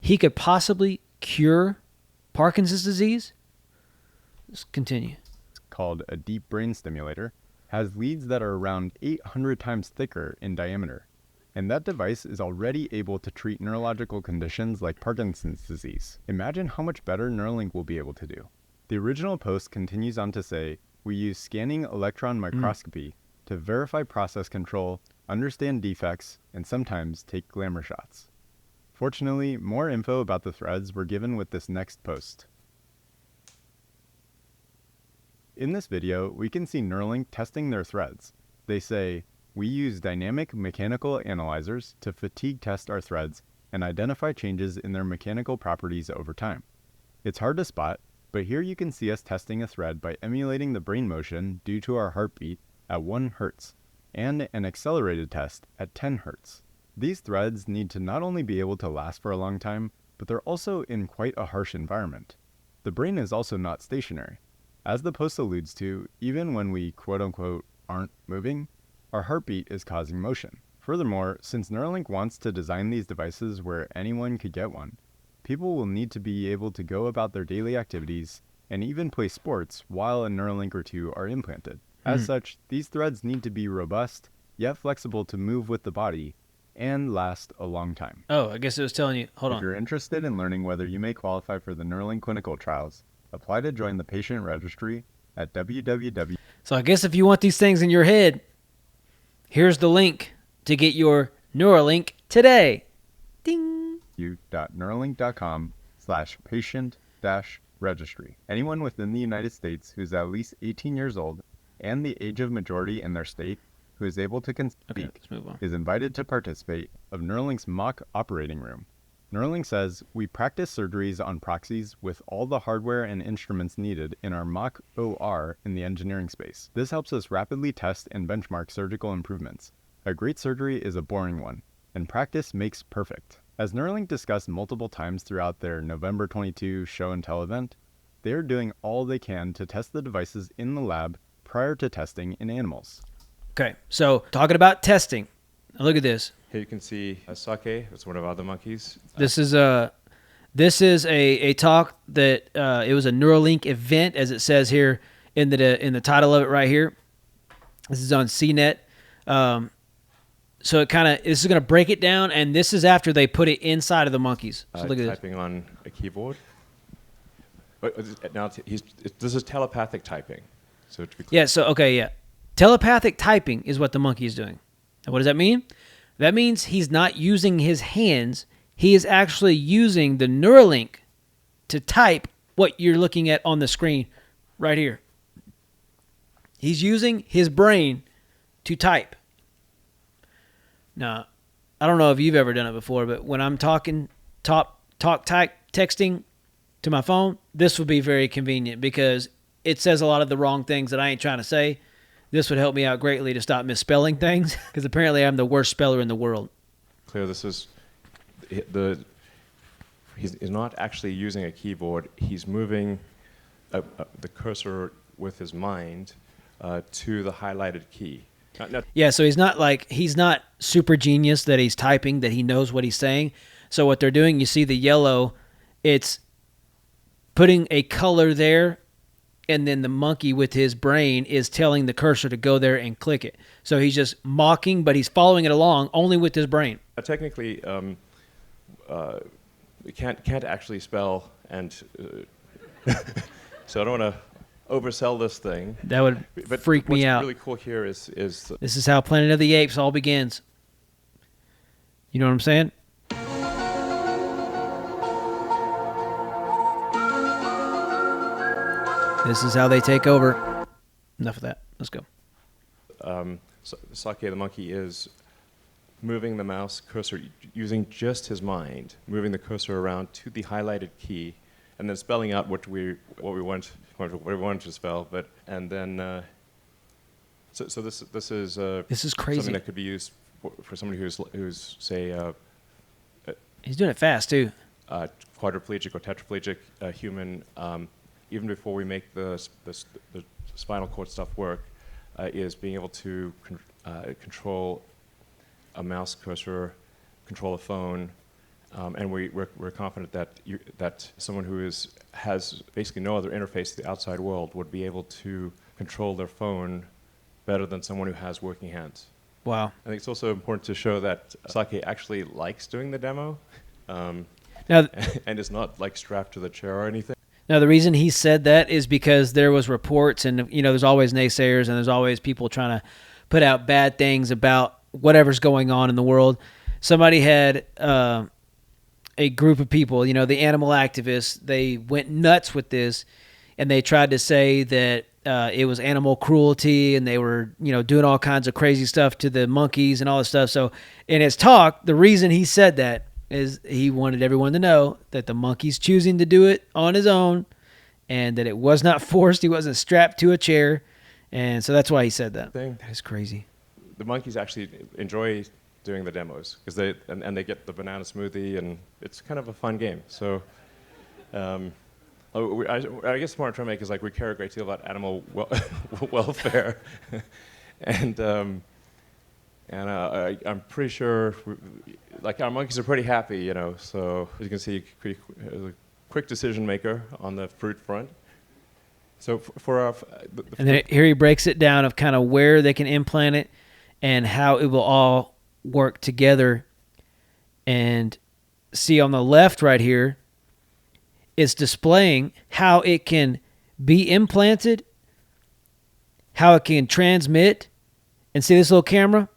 he could possibly cure Parkinson's disease? Let's continue. Called a deep brain stimulator, has leads that are around 800 times thicker in diameter. And that device is already able to treat neurological conditions like Parkinson's disease. Imagine how much better Neuralink will be able to do. The original post continues on to say, we use scanning electron microscopy to verify process control, understand defects, and sometimes take glamour shots. Fortunately, more info about the threads were given with this next post. In this video, we can see Neuralink testing their threads. They say, we use dynamic mechanical analyzers to fatigue test our threads and identify changes in their mechanical properties over time. It's hard to spot, but here you can see us testing a thread by emulating the brain motion due to our heartbeat at 1 Hz and an accelerated test at 10 Hz. These threads need to not only be able to last for a long time, but they're also in quite a harsh environment. The brain is also not stationary. As the post alludes to, even when we quote-unquote aren't moving, our heartbeat is causing motion. Furthermore, since Neuralink wants to design these devices where anyone could get one, people will need to be able to go about their daily activities and even play sports while a Neuralink or two are implanted. As such, these threads need to be robust, yet flexible to move with the body, and last a long time. Oh, I guess it was telling you, hold on. If you're interested in learning whether you may qualify for the Neuralink clinical trials, apply to join the patient registry at www. So I guess if you want these things in your head, here's the link to get your Neuralink today. Ding! .neuralink.com/patient-registry. Anyone within the United States who's at least 18 years old and the age of majority in their state who is able to speak is invited to participate of Neuralink's mock operating room. Neuralink says, we practice surgeries on proxies with all the hardware and instruments needed in our mock OR in the engineering space. This helps us rapidly test and benchmark surgical improvements. A great surgery is a boring one, and practice makes perfect. As Neuralink discussed multiple times throughout their November 22 show and tell event, they are doing all they can to test the devices in the lab prior to testing in animals. Okay, so talking about testing, look at this. Here you can see Sake. It's one of our other monkeys. This is a talk that it was a Neuralink event, as it says here in the title of it right here. This is on CNET. So this is going to break it down, and this is after they put it inside of the monkeys. So look at this. Typing on a keyboard. Now this is telepathic typing. So to be clear. Yeah. So okay. Yeah. Telepathic typing is what the monkey is doing. And what does that mean? That means he's not using his hands. He is actually using the Neuralink to type what you're looking at on the screen right here. He's using his brain to type. Now, I don't know if you've ever done it before, but when I'm texting to my phone, this would be very convenient because it says a lot of the wrong things that I ain't trying to say. This would help me out greatly to stop misspelling things because apparently I'm the worst speller in the world. Clear, this is he's not actually using a keyboard. He's moving the cursor with his mind to the highlighted key. Yeah, so he's not super genius that he's typing, that he knows what he's saying. So what they're doing, you see the yellow, it's putting a color there, and then the monkey with his brain is telling the cursor to go there and click it. So he's just mocking, but he's following it along only with his brain. Technically, we can't actually spell, and so I don't want to oversell this thing. That would freak me out. What's really cool here is this is how Planet of the Apes all begins. You know what I'm saying? This is how they take over. Enough of that. Let's go. Sake the monkey is moving the mouse cursor using just his mind, moving the cursor around to the highlighted key, and then spelling out what we want to spell. So this is crazy. Something that could be used for somebody who's say he's doing it fast too. Quadriplegic or tetraplegic human. Even before we make the spinal cord stuff work, is being able to control a mouse cursor, control a phone, And we're confident that that someone who has basically no other interface to the outside world would be able to control their phone better than someone who has working hands. Wow. I think it's also important to show that Sake actually likes doing the demo, Now, and is not like strapped to the chair or anything. Now, the reason he said that is because there was reports, and there's always naysayers, and there's always people trying to put out bad things about whatever's going on in the world. Somebody had a group of people, the animal activists, they went nuts with this, and they tried to say that it was animal cruelty, and they were, doing all kinds of crazy stuff to the monkeys and all this stuff. So in his talk, the reason he said that is he wanted everyone to know that the monkey's choosing to do it on his own and that it was not forced. He wasn't strapped to a chair. And so that's why he said that. That is crazy. The monkeys actually enjoy doing the demos because they get the banana smoothie, and it's kind of a fun game. So I guess the point I'm trying to make is like we care a great deal about animal welfare. And I'm pretty sure, like, our monkeys are pretty happy, So as you can see, quick decision maker on the fruit front. So for our, and then here he breaks it down of kind of where they can implant it and how it will all work together. And see on the left right here, it's displaying how it can be implanted, how it can transmit, and see this little camera?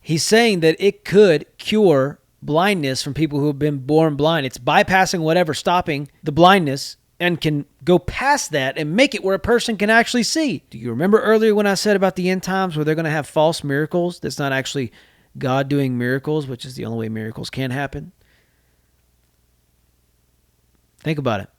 He's saying that it could cure blindness from people who have been born blind. It's bypassing whatever stopping the blindness and can go past that and make it where a person can actually see. Do you remember earlier when I said about the end times where they're going to have false miracles? That's not actually God doing miracles, which is the only way miracles can happen. Think about it.